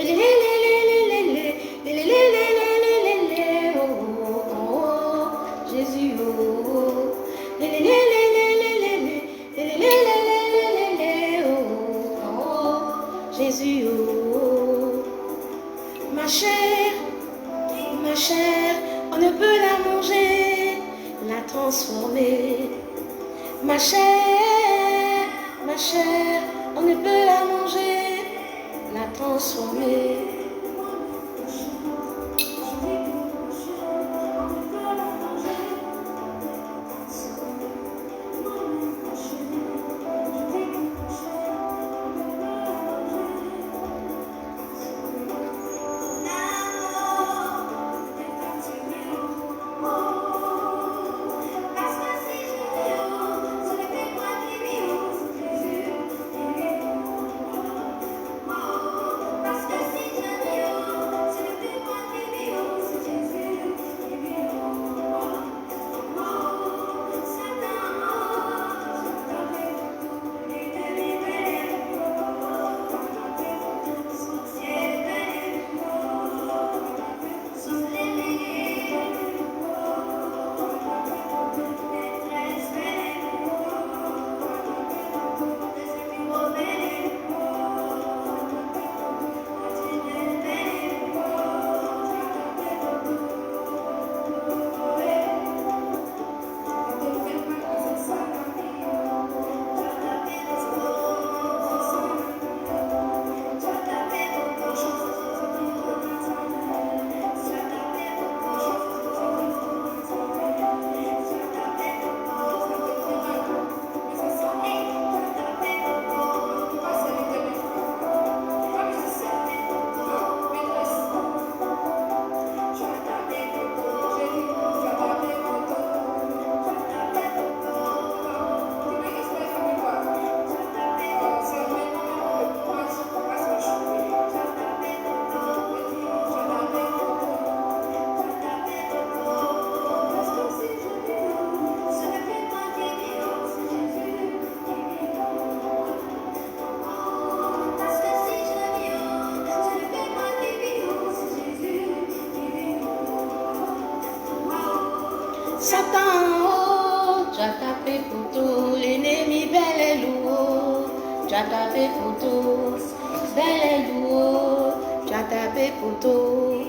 Jésus, Jésus, ma chair, on ne peut la manger, la transformer. Ma chair, on ne peut la manger, la transformer. Satan, oh, tu as tapé pour tout, l'ennemi bel et lourd. Tu as tapé pour tout, bel et lourd. Tu as tapé pour tout,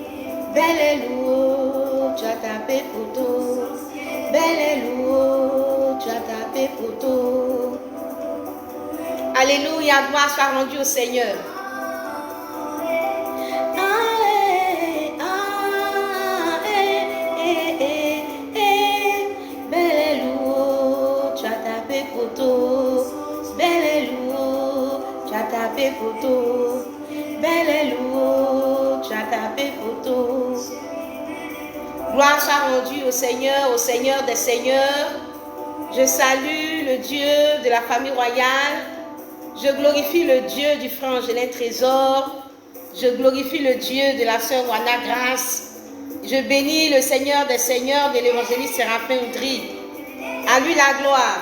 bel et lourd. Tu as tapé pour tout, bel et lourd. Tu as tapé pour tout. Alléluia, gloire soit rendue au Seigneur. Pour tout, bel et lourd, tu as tapé pour tout. Gloire soit rendue au Seigneur des Seigneurs. Je salue le Dieu de la famille royale. Je glorifie le Dieu du frère Angelin Trésor. Je glorifie le Dieu de la sœur Wana Grâce. Je bénis le Seigneur des Seigneurs de l'évangéliste Séraphin Oudry. À lui la gloire.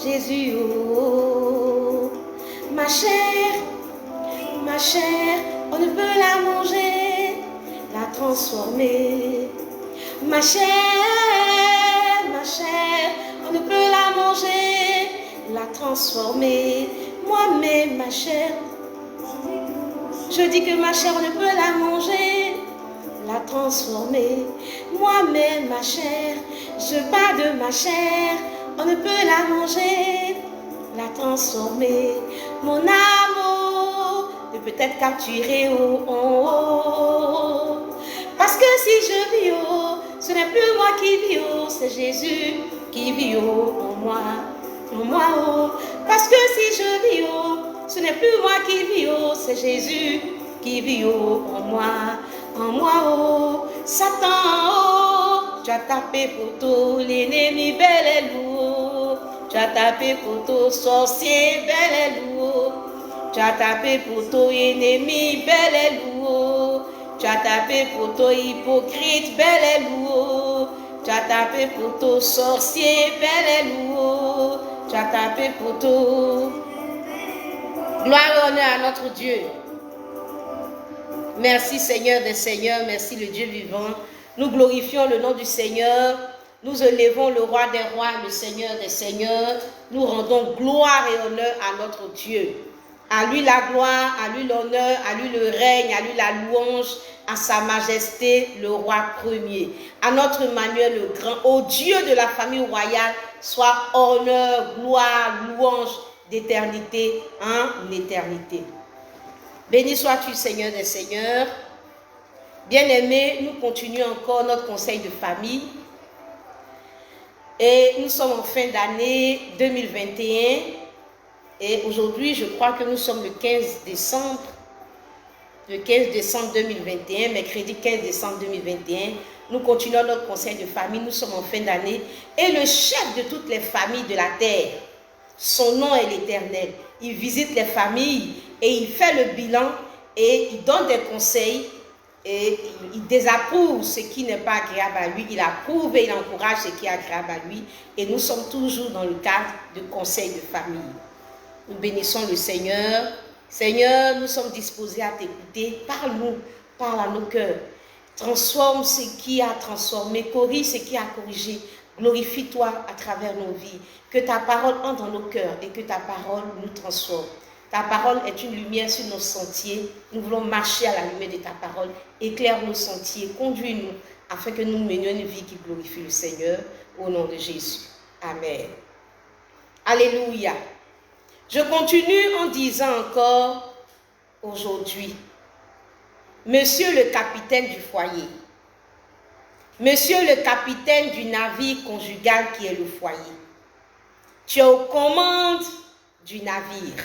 Jésus, oh, ma chair, on ne peut la manger, la transformer. Ma chair, on ne peut la manger, la transformer. Moi-même, ma chair, je dis que ma chair, on ne peut la manger, la transformer. Moi-même, ma chair, je parle de ma chair, on ne peut la manger, la transformer. Mon amour ne peut être capturé parce que si je vis ce n'est plus moi qui vis c'est Jésus qui vit en moi, parce que si je vis ce n'est plus moi qui vis c'est Jésus qui vit en moi, Satan, tu as tapé pour tout, l'ennemi bel et lourd. Tu as tapé pour tout, sorcier bel et lourd. Tu as tapé pour tout, ennemi bel et lourd. Tu as tapé pour tout, hypocrite bel et lourd. Tu tu as tapé pour tout. Sorcier, bel et loup, tu as tapé pour tout. Gloire et honneur à notre Dieu. Merci Seigneur des Seigneurs, merci le Dieu vivant. Nous glorifions le nom du Seigneur. Nous élevons le roi des rois, le Seigneur des seigneurs. Nous rendons gloire et honneur à notre Dieu. À lui la gloire, à lui l'honneur, à lui le règne, à lui la louange, à sa majesté, le roi premier. À notre Emmanuel le grand, au Dieu de la famille royale, soit honneur, gloire, louange d'éternité en éternité. Béni sois-tu, Seigneur des seigneurs. Bien-aimés, nous continuons encore notre conseil de famille. Et nous sommes en fin d'année 2021. Et aujourd'hui, je crois que nous sommes le 15 décembre. Le 15 décembre 2021, mercredi 15 décembre 2021. Nous continuons notre conseil de famille. Nous sommes en fin d'année. Et le chef de toutes les familles de la terre, son nom est l'Éternel. Il visite les familles et il fait le bilan et il donne des conseils. Et il désapprouve ce qui n'est pas agréable à lui, il approuve et il encourage ce qui est agréable à lui. Et nous sommes toujours dans le cadre de conseil de famille. Nous bénissons le Seigneur. Seigneur, nous sommes disposés à t'écouter. Parle-nous, parle à nos cœurs. Transforme ce qui a transformé, corrige ce qui a corrigé. Glorifie-toi à travers nos vies. Que ta parole entre dans nos cœurs et que ta parole nous transforme. Ta parole est une lumière sur nos sentiers. Nous voulons marcher à la lumière de ta parole. Éclaire nos sentiers, conduis-nous, afin que nous menions une vie qui glorifie le Seigneur, au nom de Jésus. Amen. Alléluia. Je continue en disant encore aujourd'hui, Monsieur le capitaine du foyer, Monsieur le capitaine du navire conjugal qui est le foyer, tu es aux commandes du navire.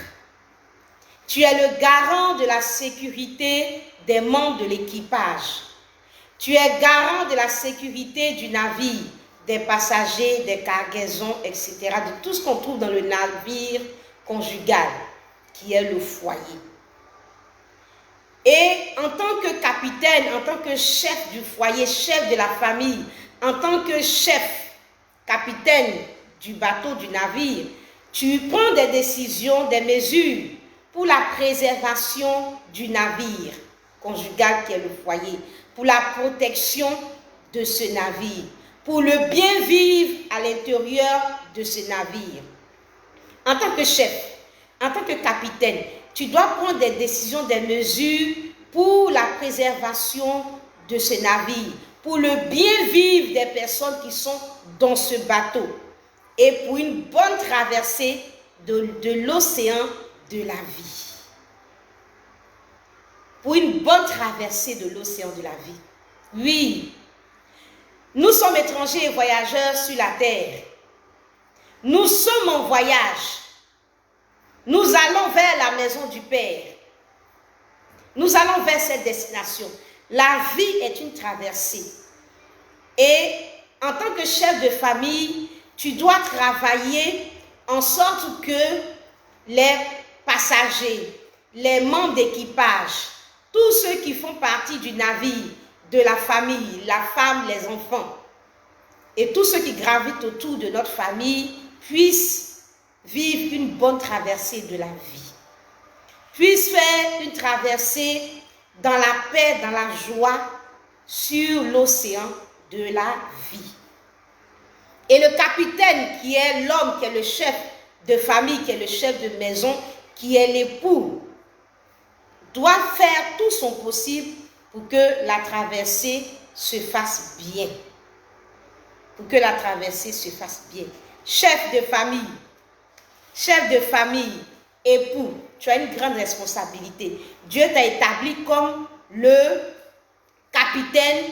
Tu es le garant de la sécurité des membres de l'équipage. Tu es garant de la sécurité du navire, des passagers, des cargaisons, etc. De tout ce qu'on trouve dans le navire conjugal, qui est le foyer. Et en tant que capitaine, en tant que chef du foyer, chef de la famille, en tant que chef, capitaine du bateau, du navire, tu prends des décisions, des mesures pour la préservation du navire conjugal qui est le foyer, pour la protection de ce navire, pour le bien vivre à l'intérieur de ce navire. En tant que chef, en tant que capitaine, tu dois prendre des décisions, des mesures pour la préservation de ce navire, pour le bien vivre des personnes qui sont dans ce bateau et pour une bonne traversée de l'océan de la vie. Pour une bonne traversée de l'océan de la vie. Oui, nous sommes étrangers et voyageurs sur la terre. Nous sommes en voyage. Nous allons vers la maison du Père. Nous allons vers cette destination. La vie est une traversée. Et en tant que chef de famille, tu dois travailler en sorte que les passagers, les membres d'équipage, tous ceux qui font partie du navire, de la famille, la femme, les enfants, et tous ceux qui gravitent autour de notre famille puissent vivre une bonne traversée de la vie, puissent faire une traversée dans la paix, dans la joie, sur l'océan de la vie. Et le capitaine, qui est l'homme, qui est le chef de famille, qui est le chef de maison, qui est l'époux, doit faire tout son possible pour que la traversée se fasse bien. Pour que la traversée se fasse bien. Chef de famille, époux, tu as une grande responsabilité. Dieu t'a établi comme le capitaine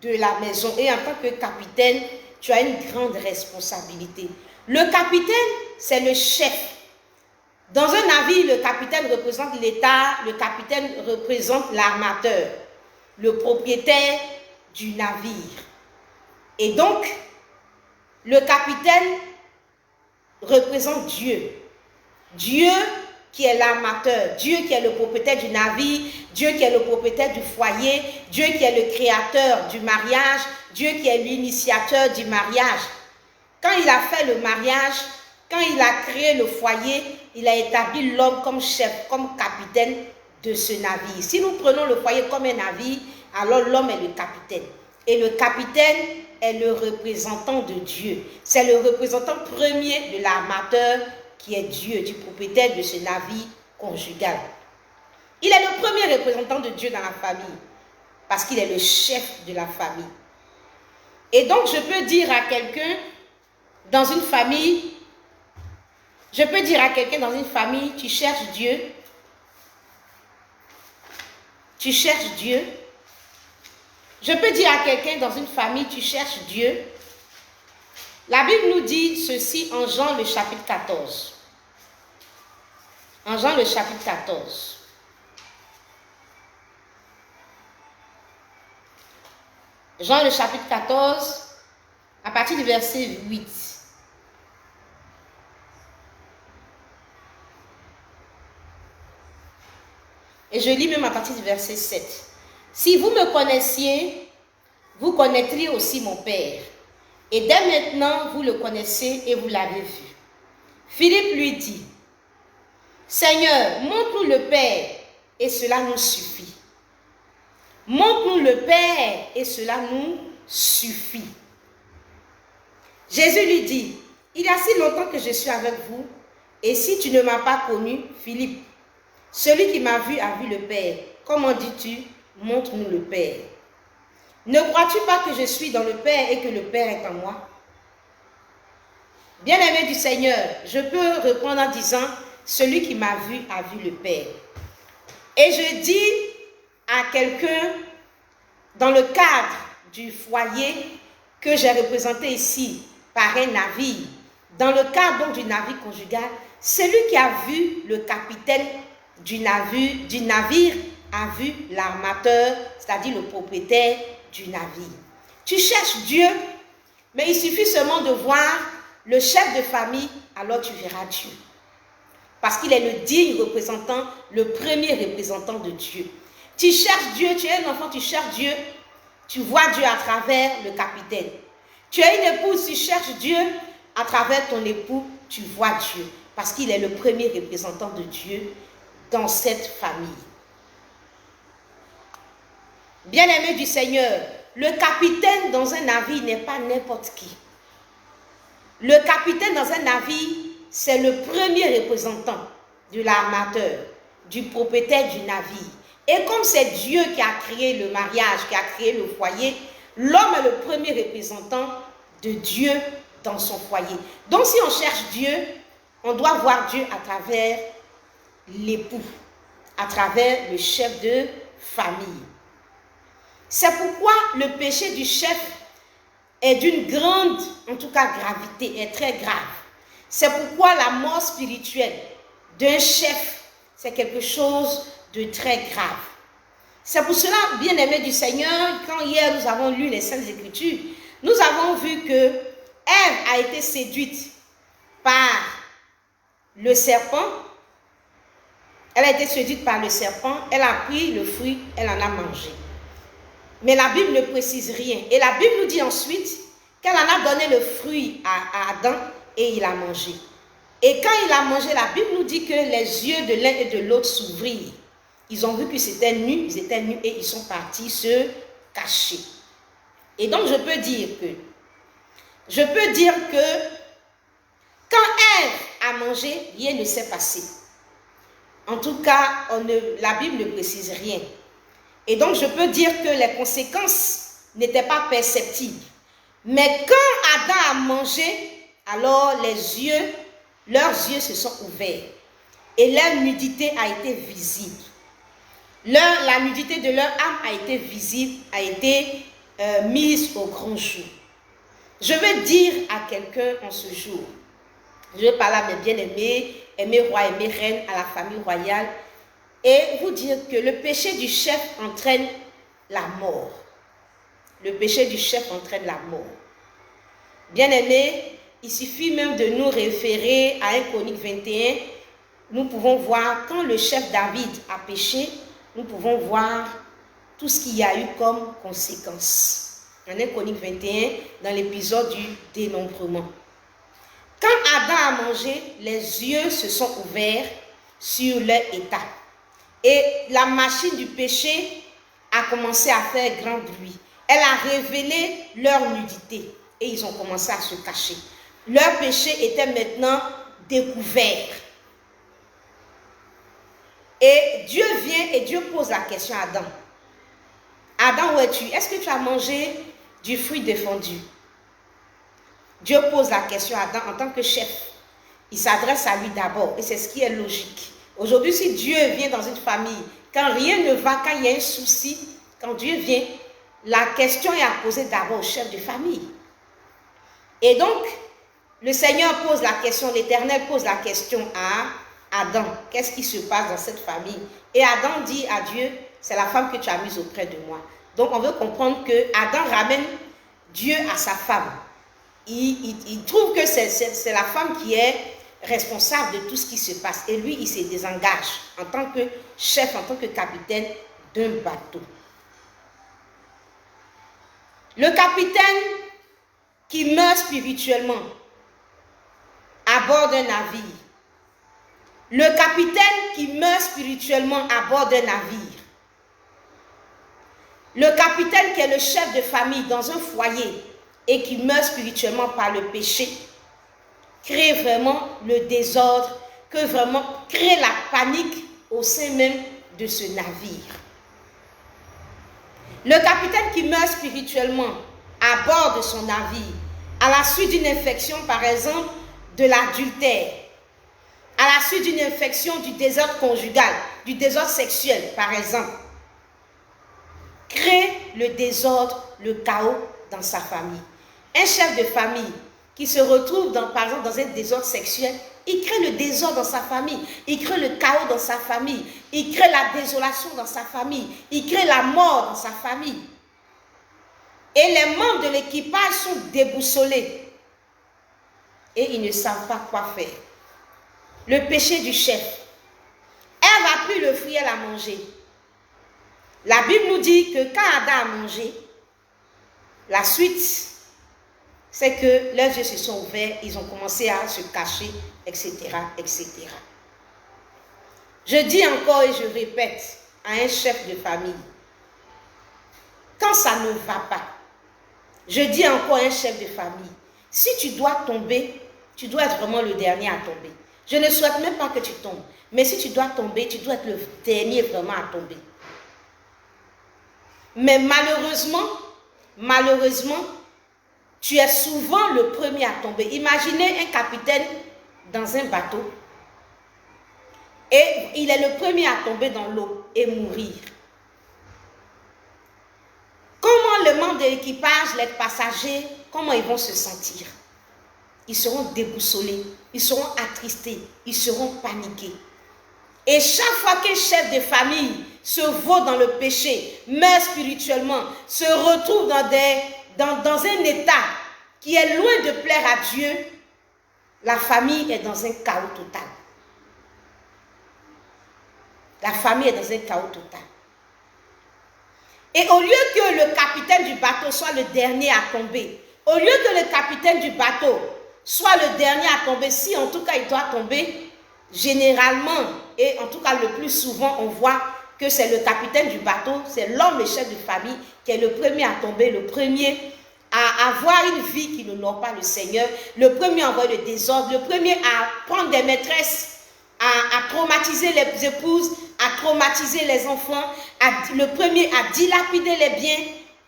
de la maison. Et en tant que capitaine, tu as une grande responsabilité. Le capitaine, c'est le chef. Dans un navire, le capitaine représente l'État, le capitaine représente l'armateur, le propriétaire du navire. Et donc, le capitaine représente Dieu. Dieu qui est l'armateur, Dieu qui est le propriétaire du navire, Dieu qui est le propriétaire du foyer, Dieu qui est le créateur du mariage, Dieu qui est l'initiateur du mariage. Quand il a fait le mariage, quand il a créé le foyer, il a établi l'homme comme chef, comme capitaine de ce navire. Si nous prenons le foyer comme un navire, alors l'homme est le capitaine. Et le capitaine est le représentant de Dieu. C'est le représentant premier de l'armateur qui est Dieu, du propriétaire de ce navire conjugal. Il est le premier représentant de Dieu dans la famille parce qu'il est le chef de la famille. Et donc, je peux dire à quelqu'un dans une famille, tu cherches Dieu. Tu cherches Dieu. Je peux dire à quelqu'un dans une famille, tu cherches Dieu. La Bible nous dit ceci en Jean le chapitre 14. En Jean le chapitre 14. Jean le chapitre 14, à partir du verset 8. Et je lis même à partir du verset 7. Si vous me connaissiez, vous connaîtriez aussi mon Père. Et dès maintenant, vous le connaissez et vous l'avez vu. Philippe lui dit, Seigneur, montre-nous le Père et cela nous suffit. Montre-nous le Père et cela nous suffit. Jésus lui dit, il y a si longtemps que je suis avec vous, et si tu ne m'as pas connu, Philippe, celui qui m'a vu a vu le Père. Comment dis-tu, montre-nous le Père? Ne crois-tu pas que je suis dans le Père et que le Père est en moi? Bien-aimé du Seigneur, je peux répondre en disant, celui qui m'a vu a vu le Père. Et je dis à quelqu'un, dans le cadre du foyer que j'ai représenté ici par un navire, dans le cadre donc du navire conjugal, celui qui a vu le capitaine du navire a vu l'armateur, c'est-à-dire le propriétaire du navire. Tu cherches Dieu, mais il suffit seulement de voir le chef de famille, alors tu verras Dieu. Parce qu'il est le digne représentant, le premier représentant de Dieu. Tu cherches Dieu, tu es un enfant, tu cherches Dieu, tu vois Dieu à travers le capitaine. Tu es une épouse, tu cherches Dieu, à travers ton époux, tu vois Dieu. Parce qu'il est le premier représentant de Dieu dans cette famille. Bien-aimé du Seigneur, le capitaine dans un navire n'est pas n'importe qui. Le capitaine dans un navire, c'est le premier représentant de l'armateur, du propriétaire du navire. Et comme c'est Dieu qui a créé le mariage, qui a créé le foyer, l'homme est le premier représentant de Dieu dans son foyer. Donc si on cherche Dieu, on doit voir Dieu à travers l'époux, à travers le chef de famille. C'est pourquoi le péché du chef est d'une grande, en tout cas gravité, est très grave. C'est pourquoi la mort spirituelle d'un chef, c'est quelque chose de très grave. C'est pour cela, bien-aimés du Seigneur, quand hier nous avons lu les Saintes Écritures, nous avons vu que Ève a été séduite par le serpent. Elle a été séduite par le serpent, elle a pris le fruit, elle en a mangé. Mais la Bible ne précise rien. Et la Bible nous dit ensuite qu'elle en a donné le fruit à Adam et il a mangé. Et quand il a mangé, la Bible nous dit que les yeux de l'un et de l'autre s'ouvrirent. Ils ont vu que c'était nu, ils étaient nus et ils sont partis se cacher. Et donc je peux dire que quand Ève a mangé, rien ne s'est passé. En tout cas, la Bible ne précise rien. Et donc je peux dire que les conséquences n'étaient pas perceptibles. Mais quand Adam a mangé, alors leurs yeux se sont ouverts. Et leur nudité a été visible. La nudité de leur âme a été visible, a été mise au grand jour. Je vais dire à quelqu'un en ce jour, je vais parler à mes bien-aimés, mes rois et mes reines, à la famille royale, et vous dire que le péché du chef entraîne la mort. Le péché du chef entraîne la mort. Bien-aimés, il suffit même de nous référer à 1 Chronique 21. Nous pouvons voir, quand le chef David a péché, nous pouvons voir tout ce qu'il y a eu comme conséquence. En 1 Chronique 21, dans l'épisode du dénombrement. Quand Adam a mangé, les yeux se sont ouverts sur leur état. Et la machine du péché a commencé à faire grand bruit. Elle a révélé leur nudité et ils ont commencé à se cacher. Leur péché était maintenant découvert. Et Dieu vient et Dieu pose la question à Adam. Adam, où es-tu? Est-ce que tu as mangé du fruit défendu? Dieu pose la question à Adam en tant que chef. Il s'adresse à lui d'abord et c'est ce qui est logique. Aujourd'hui, si Dieu vient dans une famille, quand rien ne va, quand il y a un souci, quand Dieu vient, la question est à poser d'abord au chef de famille. Et donc, le Seigneur pose la question, l'Éternel pose la question à Adam. Qu'est-ce qui se passe dans cette famille? Et Adam dit à Dieu, c'est la femme que tu as mise auprès de moi. Donc, on veut comprendre que Adam ramène Dieu à sa femme. Il trouve que c'est la femme qui est responsable de tout ce qui se passe. Et lui, il se désengage en tant que chef, en tant que capitaine d'un bateau. Le capitaine qui meurt spirituellement à bord d'un navire. Le capitaine qui meurt spirituellement à bord d'un navire. Le capitaine qui est le chef de famille dans un foyer et qui meurt spirituellement par le péché, crée vraiment le désordre, crée la panique au sein même de ce navire. Le capitaine qui meurt spirituellement à bord de son navire, à la suite d'une infection, par exemple, de l'adultère, à la suite d'une infection du désordre conjugal, du désordre sexuel, par exemple, crée le désordre, le chaos dans sa famille. Un chef de famille qui se retrouve, par exemple, dans un désordre sexuel, il crée le désordre dans sa famille, il crée le chaos dans sa famille, il crée la désolation dans sa famille, il crée la mort dans sa famille. Et les membres de l'équipage sont déboussolés et ils ne savent pas quoi faire. Le péché du chef. Elle n'a plus le fruit, elle a mangé. La Bible nous dit que quand Adam a mangé, la suite, c'est que leurs yeux se sont ouverts, ils ont commencé à se cacher, etc., etc. Je dis encore et je répète à un chef de famille, quand ça ne va pas, je dis encore à un chef de famille, si tu dois tomber, tu dois être vraiment le dernier à tomber. Je ne souhaite même pas que tu tombes, mais si tu dois tomber, tu dois être le dernier vraiment à tomber. Mais malheureusement, tu es souvent le premier à tomber. Imaginez un capitaine dans un bateau et il est le premier à tomber dans l'eau et mourir. Comment le membre de l'équipage, les passagers, comment ils vont se sentir? Ils seront déboussolés, ils seront attristés, ils seront paniqués. Et chaque fois qu'un chef de famille se vaut dans le péché, meurt spirituellement, se retrouve dans un état qui est loin de plaire à Dieu, la famille est dans un chaos total. La famille est dans un chaos total. Et au lieu que le capitaine du bateau soit le dernier à tomber, au lieu que le capitaine du bateau soit le dernier à tomber, si en tout cas il doit tomber, généralement, et en tout cas le plus souvent, on voit que c'est le capitaine du bateau, c'est l'homme, le chef de famille, qui est le premier à tomber, le premier à avoir une vie qui n'honore pas le Seigneur, le premier à avoir le désordre, le premier à prendre des maîtresses, à traumatiser les épouses, à traumatiser les enfants, le premier à dilapider les biens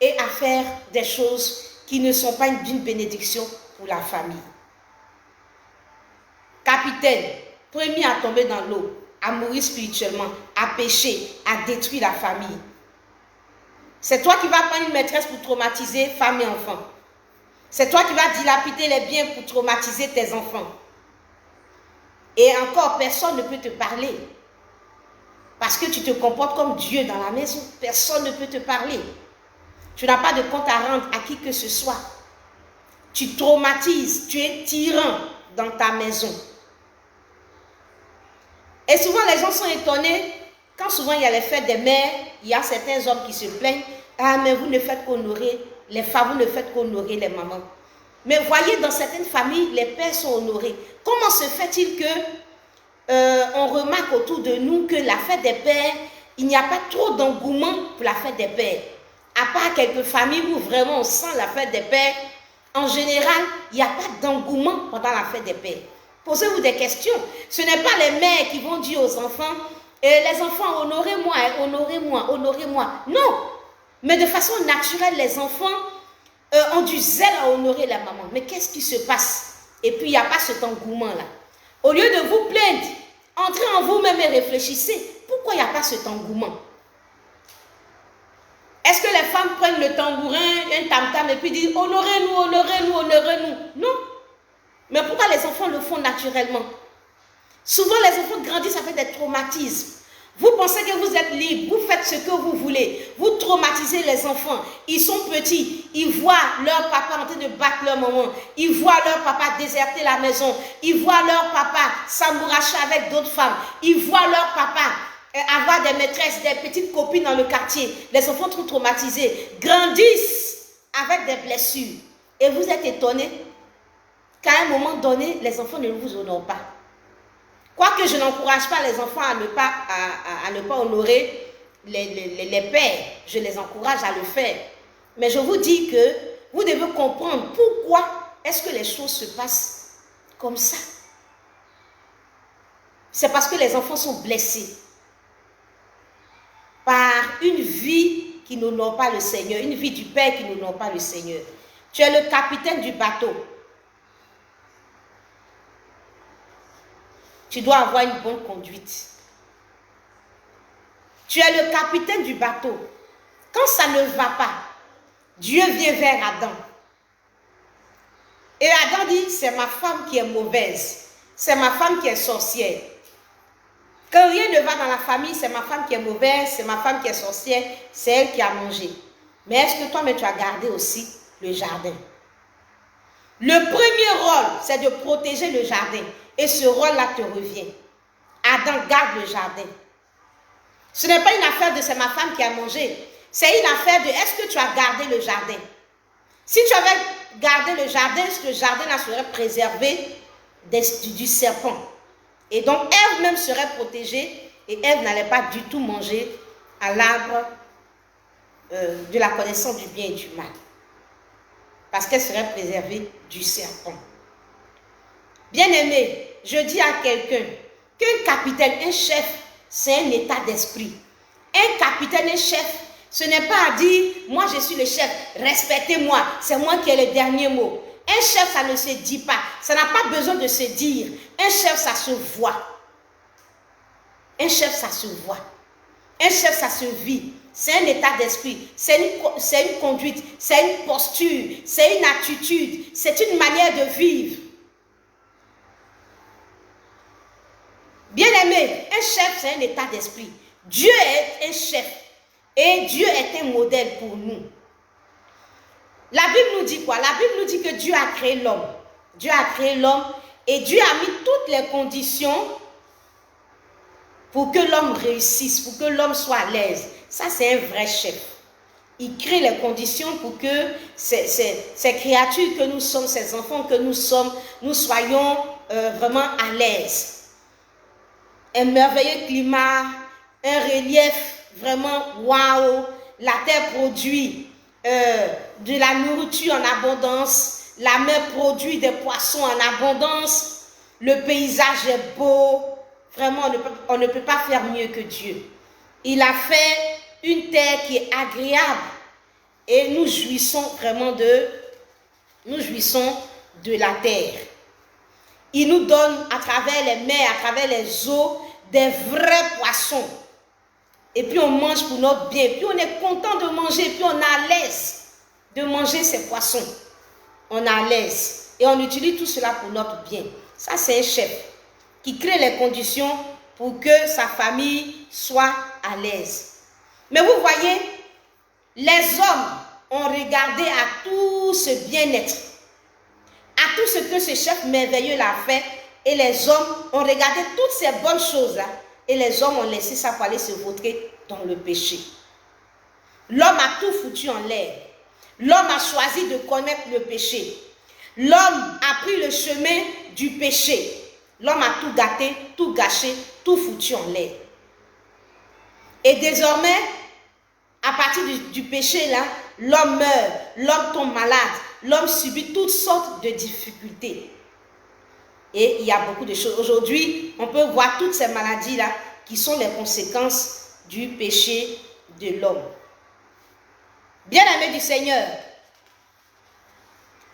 et à faire des choses qui ne sont pas d'une bénédiction pour la famille. Capitaine, premier à tomber dans l'eau, à mourir spirituellement, à pécher, à détruire la famille. C'est toi qui vas prendre une maîtresse pour traumatiser femme et enfant. C'est toi qui vas dilapider les biens pour traumatiser tes enfants. Et encore, personne ne peut te parler. Parce que tu te comportes comme Dieu dans la maison. Personne ne peut te parler. Tu n'as pas de compte à rendre à qui que ce soit. Tu traumatises, tu es tyran dans ta maison. Et souvent, les gens sont étonnés. Quand souvent il y a les fêtes des mères, il y a certains hommes qui se plaignent. Ah, mais vous ne faites qu'honorer les femmes, vous ne faites qu'honorer les mamans. Mais voyez, dans certaines familles, les pères sont honorés. Comment se fait-il que on remarque autour de nous que la fête des pères, il n'y a pas trop d'engouement pour la fête des pères? À part quelques familles où vraiment on sent la fête des pères, en général, il n'y a pas d'engouement pendant la fête des pères. Posez-vous des questions. Ce n'est pas les mères qui vont dire aux enfants, les enfants, honorez-moi, honorez-moi, honorez-moi. Non, mais de façon naturelle, les enfants ont du zèle à honorer la maman. Mais qu'est-ce qui se passe? Et puis, il n'y a pas cet engouement-là. Au lieu de vous plaindre, entrez en vous-même et réfléchissez. Pourquoi il n'y a pas cet engouement? Est-ce que les femmes prennent le tambourin, un tam-tam et puis disent honorez-nous, honorez-nous, honorez-nous? Non. Mais pourquoi les enfants le font naturellement? Souvent, les enfants grandissent avec des traumatismes. Vous pensez que vous êtes libre, vous faites ce que vous voulez. Vous traumatisez les enfants. Ils sont petits, ils voient leur papa en train de battre leur maman. Ils voient leur papa déserter la maison. Ils voient leur papa s'amouracher avec d'autres femmes. Ils voient leur papa avoir des maîtresses, des petites copines dans le quartier. Les enfants trop traumatisés grandissent avec des blessures. Et vous êtes étonnés qu'à un moment donné, les enfants ne vous honorent pas. Quoique je n'encourage pas les enfants à ne pas honorer les pères, je les encourage à le faire. Mais je vous dis que vous devez comprendre pourquoi est-ce que les choses se passent comme ça. C'est parce que les enfants sont blessés par une vie qui n'honore pas le Seigneur, une vie du Père qui n'honore pas le Seigneur. Tu es le capitaine du bateau. Tu dois avoir une bonne conduite. Tu es le capitaine du bateau. Quand ça ne va pas, Dieu vient vers Adam. Et Adam dit, c'est ma femme qui est mauvaise. C'est ma femme qui est sorcière. Quand rien ne va dans la famille, c'est ma femme qui est mauvaise, c'est ma femme qui est sorcière, c'est elle qui a mangé. Mais est-ce que toi, tu as gardé aussi le jardin? Le premier rôle, c'est de protéger le jardin. Et ce rôle-là te revient. Adam garde le jardin. Ce n'est pas une affaire de c'est ma femme qui a mangé. C'est une affaire de est-ce que tu as gardé le jardin? Si tu avais gardé le jardin-là serait préservé du serpent. Et donc, Ève même serait protégée et Ève n'allait pas du tout manger à l'arbre de la connaissance du bien et du mal. Parce qu'elle serait préservée du serpent. Bien-aimé, je dis à quelqu'un qu'un capitaine, un chef, c'est un état d'esprit. Un capitaine, un chef, ce n'est pas à dire, moi je suis le chef, respectez-moi, c'est moi qui ai le dernier mot. Un chef, ça ne se dit pas, ça n'a pas besoin de se dire. Un chef, ça se voit. Un chef, ça se voit. Un chef, ça se vit. C'est un état d'esprit, c'est une conduite, c'est une posture, c'est une attitude, c'est une manière de vivre. Bien-aimé, un chef, c'est un état d'esprit. Dieu est un chef et Dieu est un modèle pour nous. La Bible nous dit quoi? La Bible nous dit que Dieu a créé l'homme. Dieu a créé l'homme et Dieu a mis toutes les conditions pour que l'homme réussisse, pour que l'homme soit à l'aise. Ça, c'est un vrai chef. Il crée les conditions pour que ces créatures que nous sommes, ces enfants que nous sommes, nous soyons vraiment à l'aise. Un merveilleux climat, un relief vraiment waouh. La terre produit de la nourriture en abondance. La mer produit des poissons en abondance. Le paysage est beau. Vraiment, on ne peut pas faire mieux que Dieu. Il a fait une terre qui est agréable. Et nous jouissons vraiment de la terre. Il nous donne à travers les mers, à travers les eaux, des vrais poissons. Et puis on mange pour notre bien. Puis on est content de manger. Puis on est à l'aise de manger ces poissons. On est à l'aise. Et on utilise tout cela pour notre bien. Ça, c'est un chef qui crée les conditions pour que sa famille soit à l'aise. Mais vous voyez, les hommes ont regardé à tout ce bien-être, à tout ce que ce chef merveilleux l'a fait, et les hommes ont regardé toutes ces bonnes choses-là, et les hommes ont laissé ça pour aller se vautrer dans le péché. L'homme a tout foutu en l'air. L'homme a choisi de connaître le péché. L'homme a pris le chemin du péché. L'homme a tout gâté, tout gâché, tout foutu en l'air. Et désormais, à partir du péché, là, l'homme meurt, l'homme tombe malade, l'homme subit toutes sortes de difficultés. Et il y a beaucoup de choses. Aujourd'hui, on peut voir toutes ces maladies-là qui sont les conséquences du péché de l'homme. Bien-aimé du Seigneur,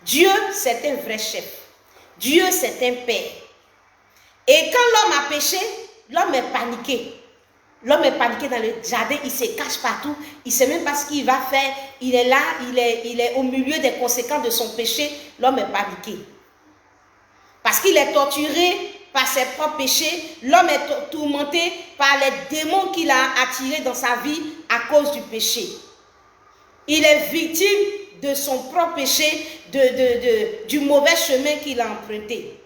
Dieu, c'est un vrai chef. Dieu, c'est un père. Et quand l'homme a péché, l'homme est paniqué. L'homme est paniqué dans le jardin, il se cache partout, il ne sait même pas ce qu'il va faire. Il est là, il est au milieu des conséquences de son péché. L'homme est paniqué. Parce qu'il est torturé par ses propres péchés. L'homme est tourmenté par les démons qu'il a attirés dans sa vie à cause du péché. Il est victime de son propre péché, du mauvais chemin qu'il a emprunté.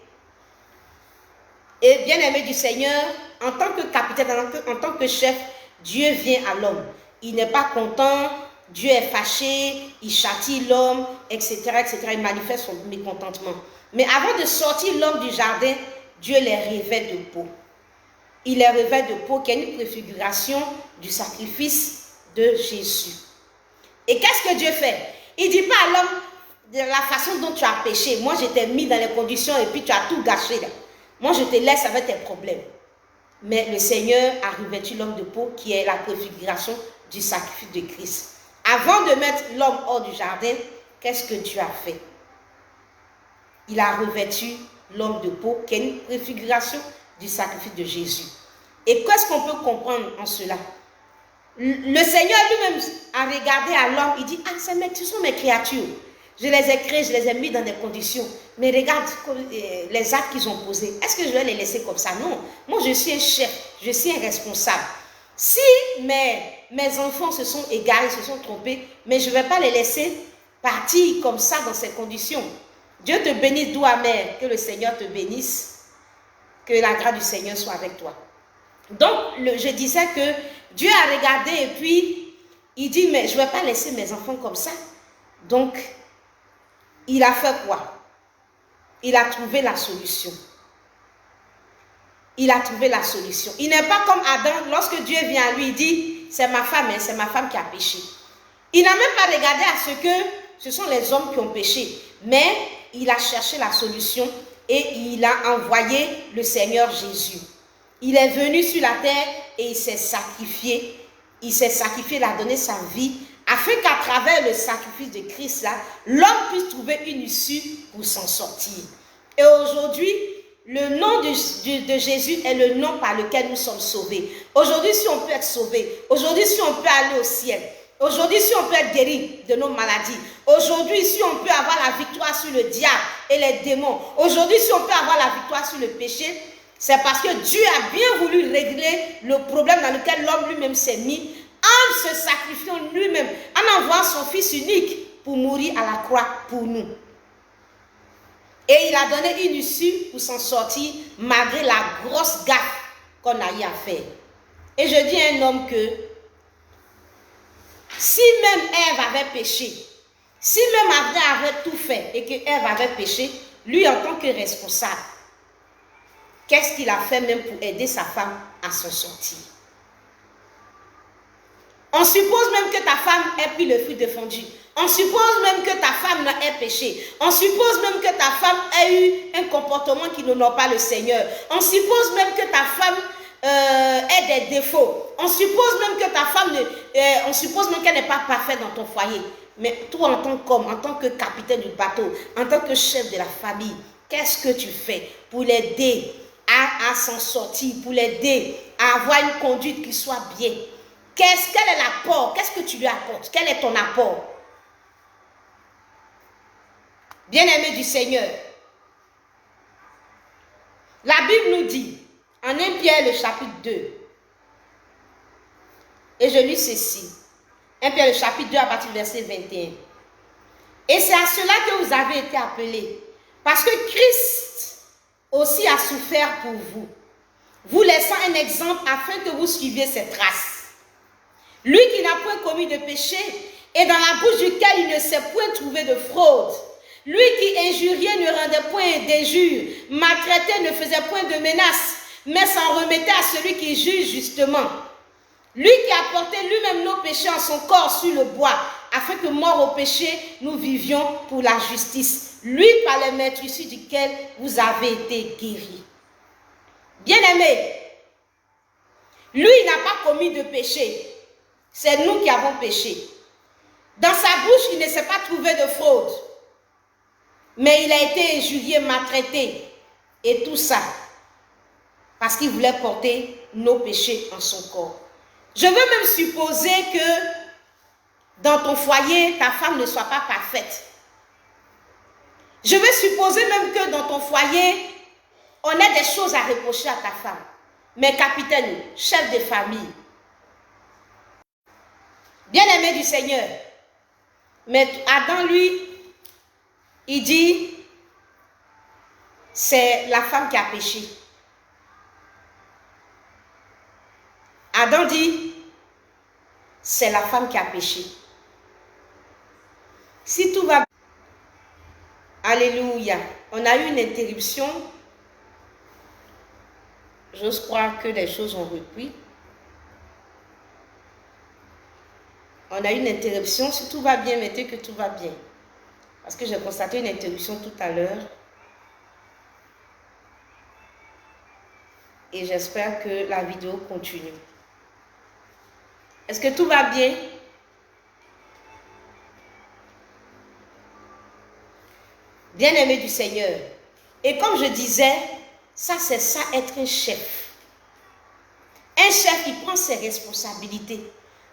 Et bien aimé du Seigneur, en tant que capitaine, en tant que chef, Dieu vient à l'homme. Il n'est pas content, Dieu est fâché, il châtie l'homme, etc., etc. Il manifeste son mécontentement. Mais avant de sortir l'homme du jardin, Dieu les revêt de peau. Il les revêt de peau qui est une préfiguration du sacrifice de Jésus. Et qu'est-ce que Dieu fait? Il ne dit pas à l'homme, de la façon dont tu as péché, moi je t'ai mis dans les conditions et puis tu as tout gâché là. Moi je te laisse avec tes problèmes. Mais le Seigneur a revêtu l'homme de peau qui est la préfiguration du sacrifice de Christ. Avant de mettre l'homme hors du jardin, qu'est-ce que Dieu a fait? Il a revêtu l'homme de peau qui est une préfiguration du sacrifice de Jésus. Et qu'est-ce qu'on peut comprendre en cela? Le Seigneur lui-même a regardé à l'homme, il dit, ah, ce sont mes créatures. Je les ai créées, je les ai mis dans des conditions. Mais regarde les actes qu'ils ont posés. Est-ce que je vais les laisser comme ça? Non. Moi, je suis un chef, je suis un responsable. Si mes enfants se sont égarés, se sont trompés, mais je ne vais pas les laisser partir comme ça dans ces conditions. Dieu te bénisse, doux amer, que le Seigneur te bénisse, que la grâce du Seigneur soit avec toi. Donc, je disais que Dieu a regardé et puis il dit, mais je ne vais pas laisser mes enfants comme ça. Donc, il a fait quoi? Il a trouvé la solution. Il a trouvé la solution. Il n'est pas comme Adam, lorsque Dieu vient à lui, il dit, c'est ma femme qui a péché. Il n'a même pas regardé à ce que ce sont les hommes qui ont péché, mais il a cherché la solution et il a envoyé le Seigneur Jésus. Il est venu sur la terre et il s'est sacrifié. Il s'est sacrifié, il a donné sa vie afin qu'à travers le sacrifice de Christ, là, l'homme puisse trouver une issue pour s'en sortir. Et aujourd'hui, le nom de Jésus est le nom par lequel nous sommes sauvés. Aujourd'hui, si on peut être sauvé, aujourd'hui, si on peut aller au ciel, aujourd'hui, si on peut être guéri de nos maladies, aujourd'hui, si on peut avoir la victoire sur le diable et les démons, aujourd'hui, si on peut avoir la victoire sur le péché, c'est parce que Dieu a bien voulu régler le problème dans lequel l'homme lui-même s'est mis en se sacrifiant lui-même, en envoyant son Fils unique pour mourir à la croix pour nous. Et il a donné une issue pour s'en sortir malgré la grosse gaffe qu'on a eu à faire. Et je dis à un homme que si même Ève avait péché, si même Adam avait tout fait et que Ève avait péché, lui en tant que responsable, qu'est-ce qu'il a fait même pour aider sa femme à s'en sortir? On suppose même que ta femme ait pris le fruit défendu. On suppose même que ta femme ait péché. On suppose même que ta femme ait eu un comportement qui n'honore pas le Seigneur. On suppose même que ta femme ait des défauts. On suppose même que ta femme, on suppose même qu'elle n'est pas parfaite dans ton foyer. Mais toi, en tant qu'homme, en tant que capitaine du bateau, en tant que chef de la famille, qu'est-ce que tu fais pour l'aider à s'en sortir, pour l'aider à avoir une conduite qui soit bien? Quel est l'apport? Qu'est-ce que tu lui apportes? Quel est ton apport? Bien-aimé du Seigneur, la Bible nous dit, en 1 Pierre, le chapitre 2, et je lis ceci, 1 Pierre, le chapitre 2, à partir du verset 21. Et c'est à cela que vous avez été appelés, parce que Christ aussi a souffert pour vous, vous laissant un exemple afin que vous suiviez ses traces. Lui qui n'a point commis de péché et dans la bouche duquel il ne s'est point trouvé de fraude. Lui qui injuriait ne rendait point d'injures, maltraitait ne faisait point de menaces, mais s'en remettait à celui qui juge justement. Lui qui a porté lui-même nos péchés en son corps sur le bois, afin que mort au péché, nous vivions pour la justice. Lui par les meurtrissures duquel vous avez été guéris. Bien-aimés, lui n'a pas commis de péché. C'est nous qui avons péché. Dans sa bouche, il ne s'est pas trouvé de fraude. Mais il a été injurié, maltraité. Et tout ça, parce qu'il voulait porter nos péchés en son corps. Je veux même supposer que dans ton foyer, ta femme ne soit pas parfaite. Je veux supposer même que dans ton foyer, on a des choses à reprocher à ta femme. Mais capitaine, chef de famille, bien-aimé du Seigneur, mais Adam, lui, il dit, c'est la femme qui a péché. Adam dit, c'est la femme qui a péché. Si tout va bien, alléluia, on a eu une interruption. J'ose croire que les choses ont repris. On a eu une interruption. Si tout va bien, mettez que tout va bien. Parce que j'ai constaté une interruption tout à l'heure. Et j'espère que la vidéo continue. Est-ce que tout va bien? Bien-aimé du Seigneur. Et comme je disais, ça c'est ça être un chef. Un chef qui prend ses responsabilités.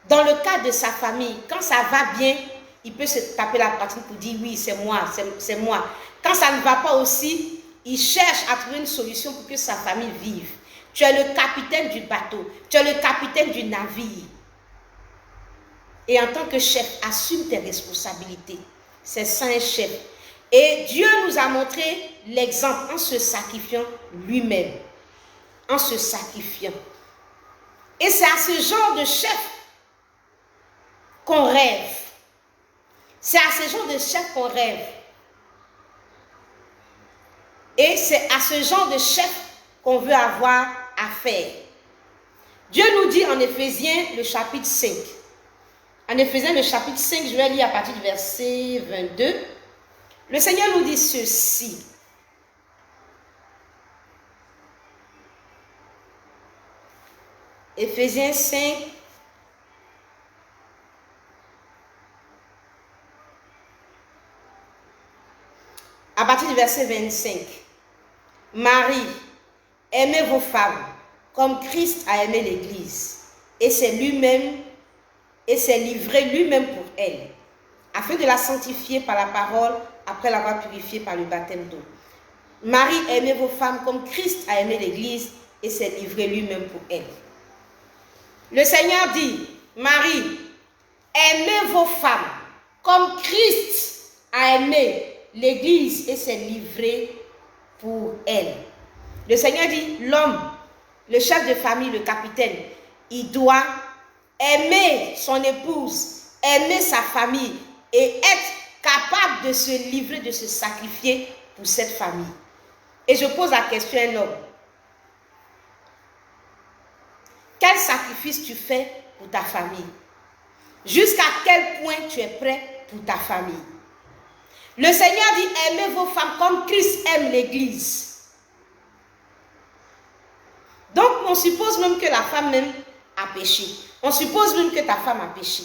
Dans le cadre de sa famille, quand ça va bien, il peut se taper la poitrine pour dire oui, c'est moi, c'est moi. Quand ça ne va pas aussi, il cherche à trouver une solution pour que sa famille vive. Tu es le capitaine du bateau, tu es le capitaine du navire. Et en tant que chef, assume tes responsabilités. C'est ça un chef. Et Dieu nous a montré l'exemple en se sacrifiant lui-même. En se sacrifiant. Et c'est à ce genre de chef qu'on rêve. C'est à ce genre de chef qu'on rêve. Et c'est à ce genre de chef qu'on veut avoir affaire. Dieu nous dit en Éphésiens, le chapitre 5. En Éphésiens, le chapitre 5, je vais lire à partir du verset 22. Le Seigneur nous dit ceci. Éphésiens 5. À partir du verset 25. Marie, aimez vos femmes comme Christ a aimé l'Église et s'est livré lui-même pour elle, afin de la sanctifier par la parole après l'avoir purifiée par le baptême d'eau. Marie, aimez vos femmes comme Christ a aimé l'Église et s'est livré lui-même pour elle. Le Seigneur dit, Marie, aimez vos femmes comme Christ a aimé l'Église et s'est livré pour elle. Le Seigneur dit, l'homme, le chef de famille, le capitaine, il doit aimer son épouse, aimer sa famille et être capable de se livrer, de se sacrifier pour cette famille. Et je pose la question à un homme. Quel sacrifice tu fais pour ta famille? Jusqu'à quel point tu es prêt pour ta famille? Le Seigneur dit, aimez vos femmes comme Christ aime l'Église. Donc, on suppose même que la femme même a péché. On suppose même que ta femme a péché.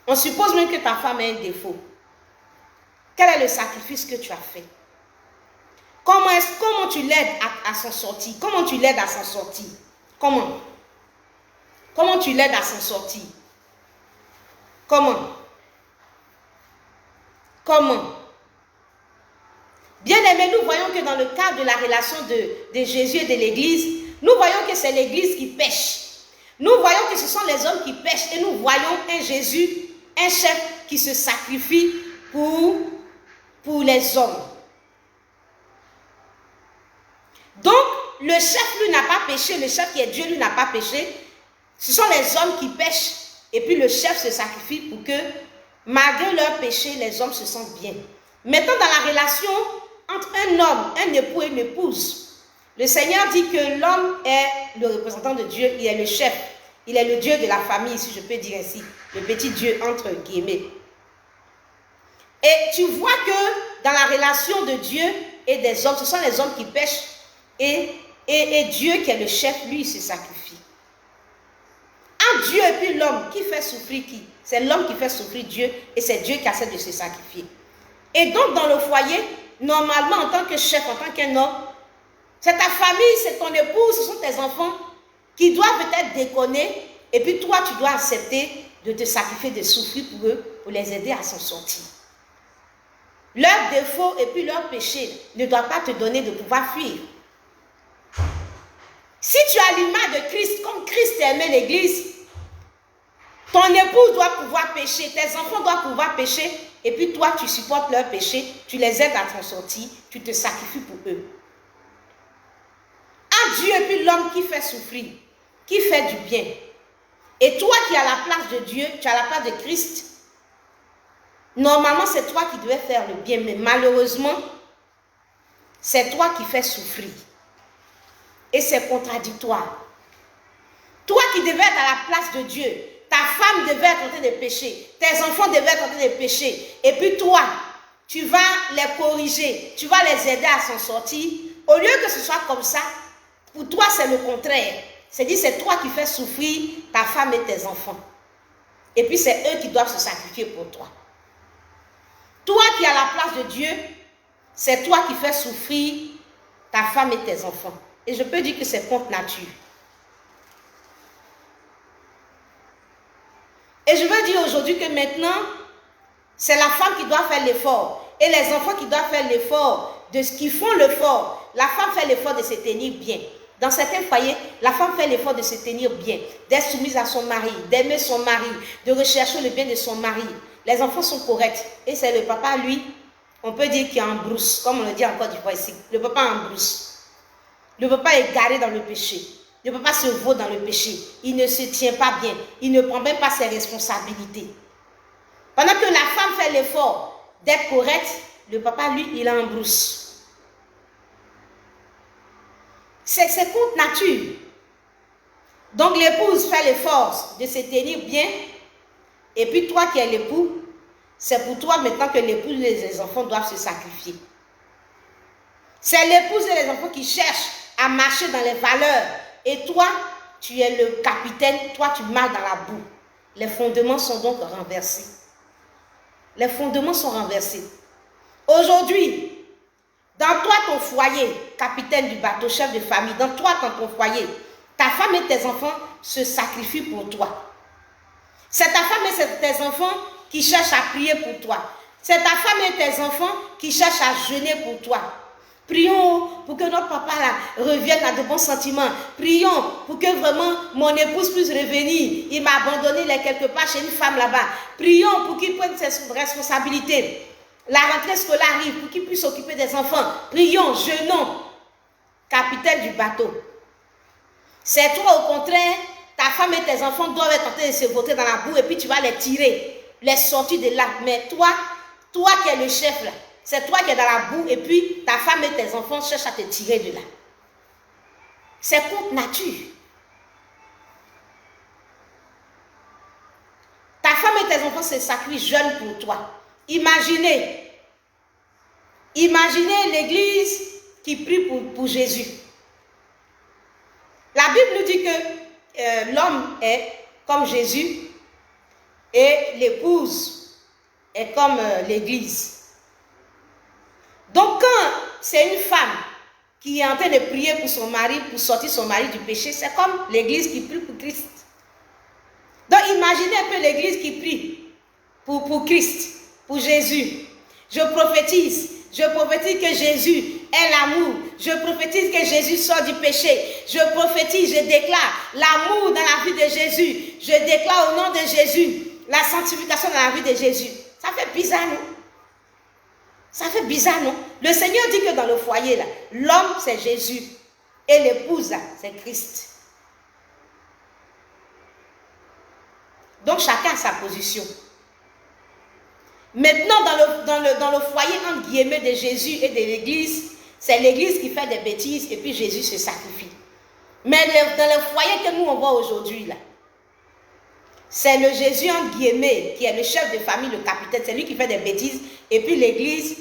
On suppose même que ta femme a un défaut. Quel est le sacrifice que tu as fait? Comment tu l'aides à s'en sortir? Comment tu l'aides à s'en sortir? Comment tu l'aides à s'en sortir? Comment? Bien aimé, nous voyons que dans le cadre de la relation de Jésus et de l'Église, nous voyons que c'est l'Église qui pêche. Nous voyons que ce sont les hommes qui pêchent et nous voyons un Jésus, un chef qui se sacrifie pour les hommes. Donc, le chef, lui, n'a pas péché. Le chef qui est Dieu, lui, n'a pas péché. Ce sont les hommes qui pêchent. Et puis, le chef se sacrifie pour que Malgré leur péché, les hommes se sentent bien. Maintenant, dans la relation entre un homme, un époux et une épouse, le Seigneur dit que l'homme est le représentant de Dieu, il est le chef, il est le Dieu de la famille, si je peux dire ainsi, le petit Dieu entre guillemets. Et tu vois que dans la relation de Dieu et des hommes, ce sont les hommes qui pêchent et Dieu qui est le chef, lui, il se sacrifie. Entre Dieu et puis l'homme, qui fait souffrir qui? C'est l'homme qui fait souffrir Dieu et c'est Dieu qui accepte de se sacrifier. Et donc dans le foyer, normalement en tant que chef, en tant qu'un homme, c'est ta famille, c'est ton épouse, ce sont tes enfants qui doivent peut-être déconner et puis toi tu dois accepter de te sacrifier, de souffrir pour eux, pour les aider à s'en sortir. Leurs défauts et puis leurs péchés ne doivent pas te donner de pouvoir fuir. Si tu as l'image de Christ, comme Christ aimait l'église, ton épouse doit pouvoir pécher, tes enfants doivent pouvoir pécher, et puis toi, tu supportes leurs péchés, tu les aides à s'en sortir, tu te sacrifies pour eux. Entre Dieu et puis l'homme qui fait souffrir, qui fait du bien. Et toi qui as la place de Dieu, tu as la place de Christ, normalement c'est toi qui devais faire le bien, mais malheureusement, c'est toi qui fais souffrir. Et c'est contradictoire. Toi qui devais être à la place de Dieu, ta femme devait être en train de pécher, tes enfants devaient être en train de pécher, et puis toi, tu vas les corriger, tu vas les aider à s'en sortir. Au lieu que ce soit comme ça, pour toi c'est le contraire. C'est-à-dire c'est toi qui fais souffrir ta femme et tes enfants. Et puis c'est eux qui doivent se sacrifier pour toi. Toi qui as la place de Dieu, c'est toi qui fais souffrir ta femme et tes enfants. Et je peux dire que c'est contre nature. Et je veux dire aujourd'hui que maintenant, c'est la femme qui doit faire l'effort. Et les enfants qui doivent faire l'effort de ce qu'ils font l'effort. La femme fait l'effort de se tenir bien. Dans certains foyers, la femme fait l'effort de se tenir bien, d'être soumise à son mari, d'aimer son mari, de rechercher le bien de son mari. Les enfants sont corrects. Et c'est le papa, lui, on peut dire qu'il est en brousse, comme on le dit encore du fois ici. Le papa est en brousse. Le papa est garé dans le péché. Le papa se vaut dans le péché. Il ne se tient pas bien. Il ne prend même pas ses responsabilités. Pendant que la femme fait l'effort d'être correcte, le papa, lui, il est en brousse. C'est contre nature. Donc l'épouse fait l'effort de se tenir bien. Et puis toi qui es l'époux, c'est pour toi maintenant que l'épouse et les enfants doivent se sacrifier. C'est l'épouse et les enfants qui cherchent à marcher dans les valeurs. Et toi, tu es le capitaine, toi tu marches dans la boue. Les fondements sont donc renversés. Les fondements sont renversés. Aujourd'hui, dans toi, ton foyer, capitaine du bateau, chef de famille, dans toi, dans ton foyer, ta femme et tes enfants se sacrifient pour toi. C'est ta femme et tes enfants qui cherchent à prier pour toi. C'est ta femme et tes enfants qui cherchent à jeûner pour toi. Prions pour que notre papa là, revienne à de bons sentiments. Prions pour que vraiment mon épouse puisse revenir. Il m'a abandonné là, quelque part chez une femme là-bas. Prions pour qu'il prenne ses responsabilités. La rentrée scolaire arrive pour qu'il puisse s'occuper des enfants. Prions, jeûnons. Capitaine du bateau. C'est toi au contraire, ta femme et tes enfants doivent être en train de se voter dans la boue et puis tu vas les tirer, les sortir de là. Mais toi qui es le chef là, c'est toi qui es dans la boue et puis ta femme et tes enfants cherchent à te tirer de là. C'est contre nature. Ta femme et tes enfants se sacrifient jeunes pour toi. Imaginez l'église qui prie pour Jésus. La Bible nous dit que l'homme est comme Jésus et l'épouse est comme l'église. Donc quand c'est une femme qui est en train de prier pour son mari, pour sortir son mari du péché, c'est comme l'église qui prie pour Christ. Donc imaginez un peu l'église qui prie pour Christ, pour Jésus. Je prophétise que Jésus est l'amour. Je prophétise que Jésus sort du péché. Je prophétise, je déclare l'amour dans la vie de Jésus. Je déclare au nom de Jésus la sanctification dans la vie de Jésus. Ça fait bizarre, non? Ça fait bizarre, non? Le Seigneur dit que dans le foyer, là, l'homme, c'est Jésus. Et l'épouse, là, c'est Christ. Donc, chacun a sa position. Maintenant, dans le foyer, entre guillemets, de Jésus et de l'Église, c'est l'Église qui fait des bêtises et puis Jésus se sacrifie. Mais dans le foyer que nous on voit aujourd'hui, là, c'est le Jésus, entre guillemets, qui est le chef de famille, le capitaine, c'est lui qui fait des bêtises, et puis l'Église,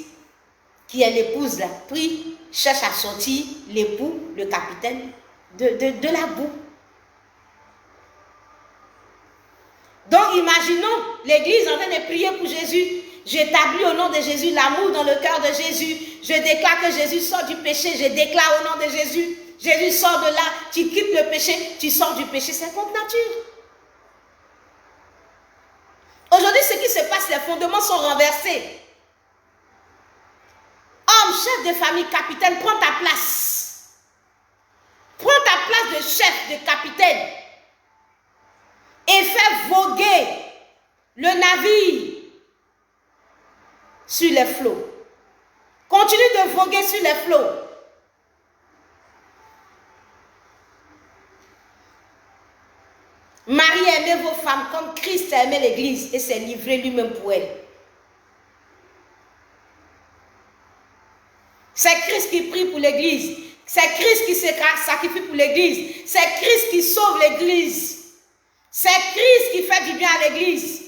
qui est l'épouse, là, puis cherche à sortir l'époux, le capitaine, de la boue. Donc, imaginons l'Église en train de prier pour Jésus. J'établis au nom de Jésus l'amour dans le cœur de Jésus. Je déclare que Jésus sort du péché. Je déclare au nom de Jésus. Jésus sort de là. Tu quittes le péché. Tu sors du péché. C'est contre nature. Aujourd'hui, ce qui se passe, les fondements sont renversés. Homme, chef de famille, capitaine, prends ta place. Prends ta place de chef, de capitaine. Et fais voguer le navire sur les flots. Continue de voguer sur les flots. Marie aimait vos femmes comme Christ a aimé l'Église et s'est livré lui-même pour elle. C'est Christ qui prie pour l'Église. C'est Christ qui se sacrifie pour l'Église. C'est Christ qui sauve l'Église. C'est Christ qui fait du bien à l'Église.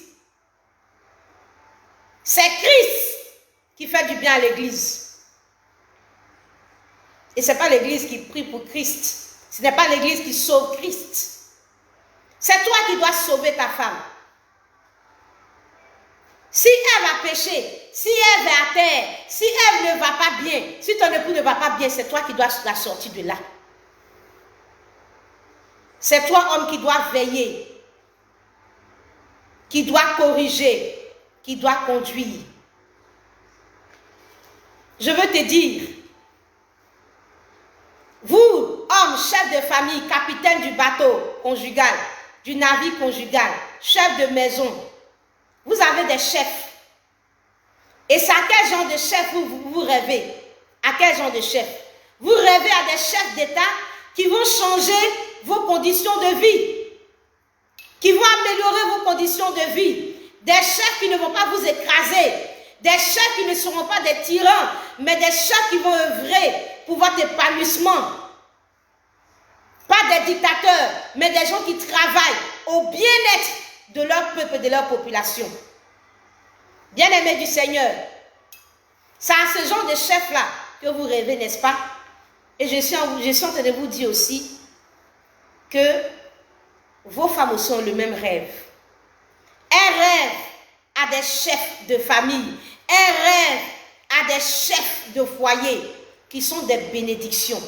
C'est Christ qui fait du bien à l'Église. Et ce n'est pas l'Église qui prie pour Christ. Ce n'est pas l'Église qui sauve Christ. C'est toi qui dois sauver ta femme. Si elle a péché, si elle est à terre, si elle ne va pas bien, si ton époux ne va pas bien, c'est toi qui dois la sortir de là. C'est toi, homme, qui dois veiller, qui doit corriger, qui doit conduire. Je veux te dire, vous, homme, chef de famille, capitaine du bateau conjugal, du navire conjugal, chef de maison, vous avez des chefs. Et c'est à quel genre de chef vous rêvez? À quel genre de chef? Vous rêvez à des chefs d'État qui vont changer vos conditions de vie, qui vont améliorer vos conditions de vie. Des chefs qui ne vont pas vous écraser. Des chefs qui ne seront pas des tyrans, mais des chefs qui vont œuvrer pour votre épanouissement. Pas des dictateurs, mais des gens qui travaillent au bien-être de leur peuple et de leur population. Bien-aimés du Seigneur, c'est à ce genre de chef-là que vous rêvez, n'est-ce pas? Et je suis en train de vous dire aussi que vos femmes aussi ont le même rêve. Elles rêvent à des chefs de famille. Elles rêvent à des chefs de foyer qui sont des bénédictions.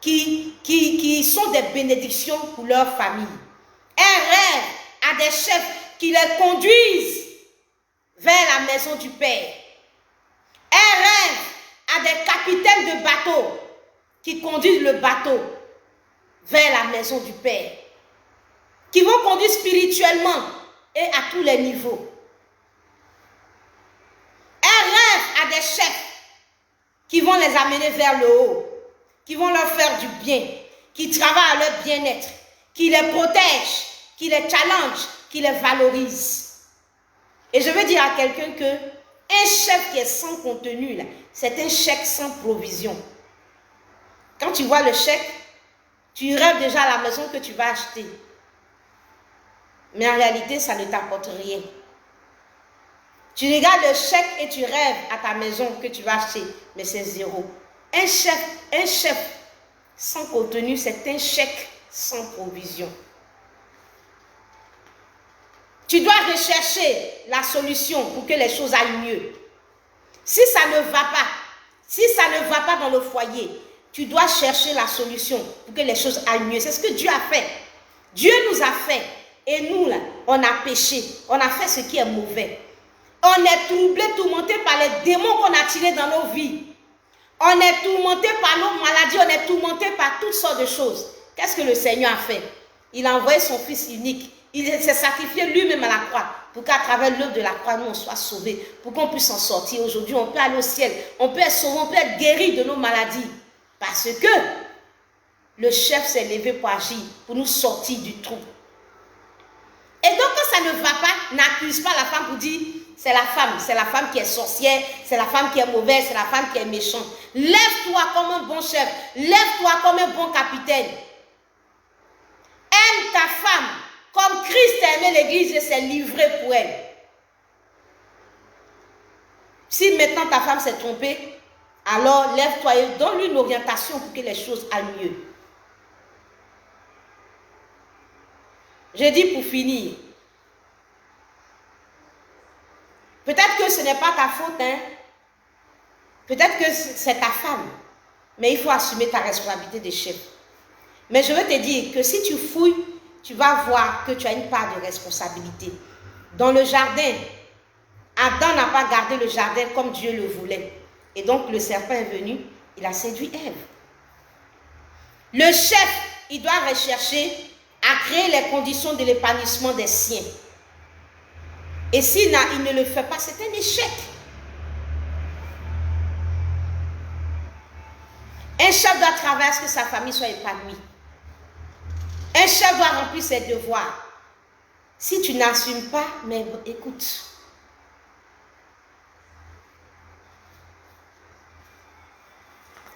Qui sont des bénédictions pour leur famille. Elles rêvent à des chefs qui les conduisent vers la maison du Père. Elles rêvent à des capitaines de bateau qui conduisent le bateau vers la maison du Père. Qui vont conduire spirituellement et à tous les niveaux. Elles rêvent à des chefs qui vont les amener vers le haut, qui vont leur faire du bien, qui travaillent à leur bien-être, qui les protègent, qui les challenge, qui les valorise. Et je veux dire à quelqu'un que un chef qui est sans contenu, c'est un chèque sans provision. Quand tu vois le chèque, tu rêves déjà à la maison que tu vas acheter. Mais en réalité, ça ne t'apporte rien. Tu regardes le chèque et tu rêves à ta maison que tu vas acheter, mais c'est zéro. Un chef sans contenu, c'est un chèque sans provision. Tu dois rechercher la solution pour que les choses aillent mieux. Si ça ne va pas dans le foyer, tu dois chercher la solution pour que les choses aillent mieux. C'est ce que Dieu a fait. Dieu nous a fait. Et nous, là, on a péché. On a fait ce qui est mauvais. On est troublé, tourmenté par les démons qu'on a tirés dans nos vies. On est tourmenté par nos maladies. On est tourmenté par toutes sortes de choses. Qu'est-ce que le Seigneur a fait? Il a envoyé son Fils unique. Il s'est sacrifié lui-même à la croix pour qu'à travers l'œuvre de la croix, nous, on soit sauvés, pour qu'on puisse en sortir. Aujourd'hui, on peut aller au ciel, on peut être sauvé, on peut être guéri de nos maladies. Parce que le chef s'est levé pour agir, pour nous sortir du trou. Et donc, quand ça ne va pas, n'accuse pas la femme pour dire, c'est la femme qui est sorcière, c'est la femme qui est mauvaise, c'est la femme qui est méchante. Lève-toi comme un bon chef, lève-toi comme un bon capitaine. Aime ta femme comme Christ a aimé l'église et s'est livré pour elle. Si maintenant ta femme s'est trompée, alors lève-toi et donne-lui une orientation pour que les choses aillent mieux. Je dis pour finir, peut-être que ce n'est pas ta faute, hein? Peut-être que c'est ta femme, mais il faut assumer ta responsabilité de chef. Mais je veux te dire que si tu fouilles, tu vas voir que tu as une part de responsabilité. Dans le jardin, Adam n'a pas gardé le jardin comme Dieu le voulait. Et donc le serpent est venu, il a séduit Ève. Le chef, il doit rechercher à créer les conditions de l'épanouissement des siens. Et s'il ne le fait pas, c'est un échec. Un chef doit travailler à ce que sa famille soit épanouie. Un chef doit remplir ses devoirs. Si tu n'assumes pas, mais écoute.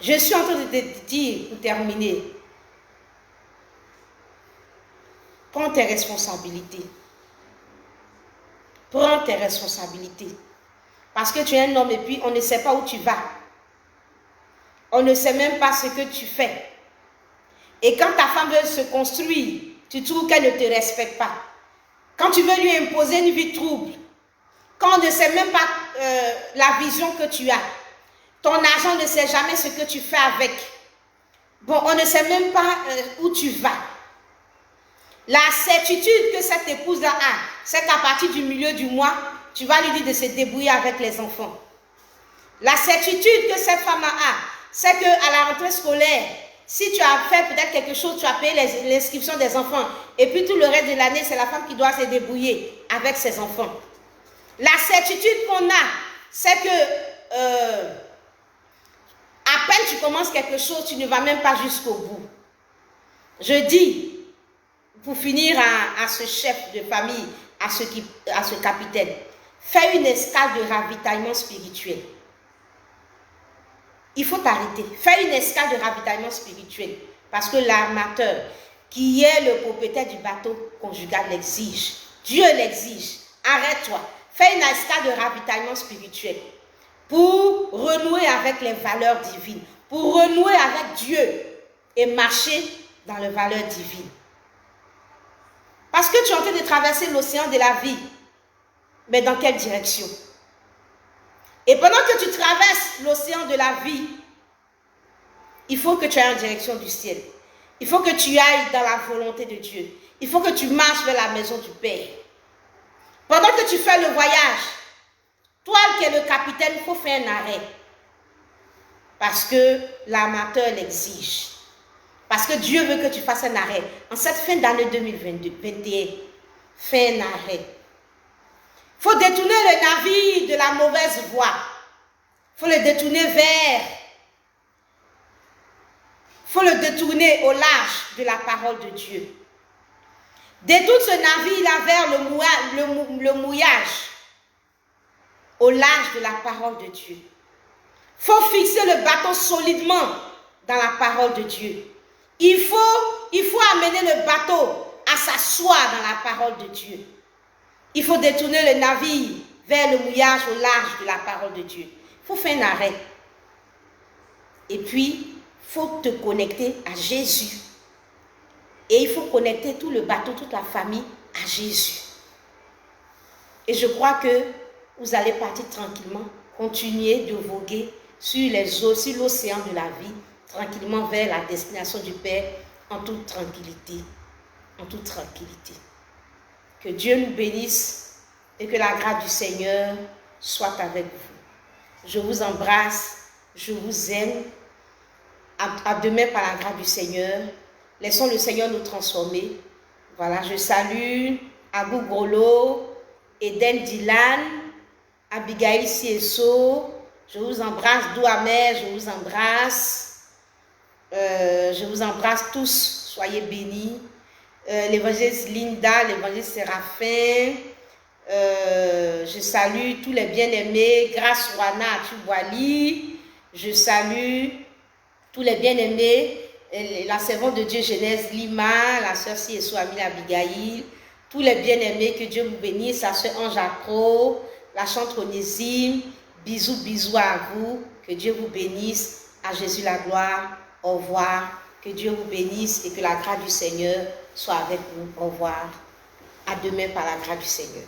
Je suis en train de te dire, pour terminer, prends tes responsabilités. Prends tes responsabilités. Parce que tu es un homme et puis on ne sait pas où tu vas. On ne sait même pas ce que tu fais. Et quand ta femme veut se construire, tu trouves qu'elle ne te respecte pas. Quand tu veux lui imposer une vie trouble, quand on ne sait même pas la vision que tu as, ton argent ne sait jamais ce que tu fais avec. Bon, on ne sait même pas où tu vas. La certitude que cette épouse-là a, c'est qu'à partir du milieu du mois, tu vas lui dire de se débrouiller avec les enfants. La certitude que cette femme a, c'est qu'à la rentrée scolaire, si tu as fait peut-être quelque chose, tu as payé l'inscription des enfants, et puis tout le reste de l'année, c'est la femme qui doit se débrouiller avec ses enfants. La certitude qu'on a, c'est que à peine tu commences quelque chose, tu ne vas même pas jusqu'au bout. Je dis, pour finir à ce chef de famille, à ce capitaine, fais une escale de ravitaillement spirituel. Il faut t'arrêter. Fais une escale de ravitaillement spirituel. Parce que l'armateur, qui est le propriétaire du bateau conjugal, l'exige. Dieu l'exige. Arrête-toi. Fais une escale de ravitaillement spirituel. Pour renouer avec les valeurs divines. Pour renouer avec Dieu. Et marcher dans les valeurs divines. Parce que tu es en train de traverser l'océan de la vie. Mais dans quelle direction? Et pendant que tu traverses l'océan de la vie, il faut que tu ailles en direction du ciel. Il faut que tu ailles dans la volonté de Dieu. Il faut que tu marches vers la maison du Père. Pendant que tu fais le voyage, toi qui es le capitaine, il faut faire un arrêt. Parce que l'armateur l'exige. Parce que Dieu veut que tu fasses un arrêt. En cette fin d'année 2021, fais un arrêt. Il faut détourner le navire de la mauvaise voie. Il faut le détourner au large de la parole de Dieu. Détourne ce navire-là vers le mouillage, au large de la parole de Dieu. Il faut fixer le bateau solidement dans la parole de Dieu. Il faut amener le bateau à s'asseoir dans la parole de Dieu. Il faut détourner le navire vers le mouillage au large de la parole de Dieu. Il faut faire un arrêt. Et puis, il faut te connecter à Jésus. Et il faut connecter tout le bateau, toute la famille à Jésus. Et je crois que vous allez partir tranquillement, continuer de voguer sur les eaux, sur l'océan de la vie, tranquillement vers la destination du Père, en toute tranquillité. En toute tranquillité. Que Dieu nous bénisse et que la grâce du Seigneur soit avec vous. Je vous embrasse, je vous aime. À demain par la grâce du Seigneur. Laissons le Seigneur nous transformer. Voilà, je salue Abou Grolo, Eden Dylan, Abigail Sieso. Je vous embrasse, Douamer, je vous embrasse. Je vous embrasse tous, soyez bénis. L'évangéliste Linda, l'évangéliste Séraphin, Je salue tous les bien-aimés. Grâce Wana Atubwali. Je salue tous les bien-aimés. La servante de Dieu Genèse Lima, la sœur Sieso Amina Abigail. Tous les bien-aimés, que Dieu vous bénisse. La sœur Ange Accro, la chantre Onésime. Bisous, bisous à vous. Que Dieu vous bénisse. À Jésus la gloire. Au revoir. Que Dieu vous bénisse et que la grâce du Seigneur soit avec vous. Au revoir. À demain par la grâce du Seigneur.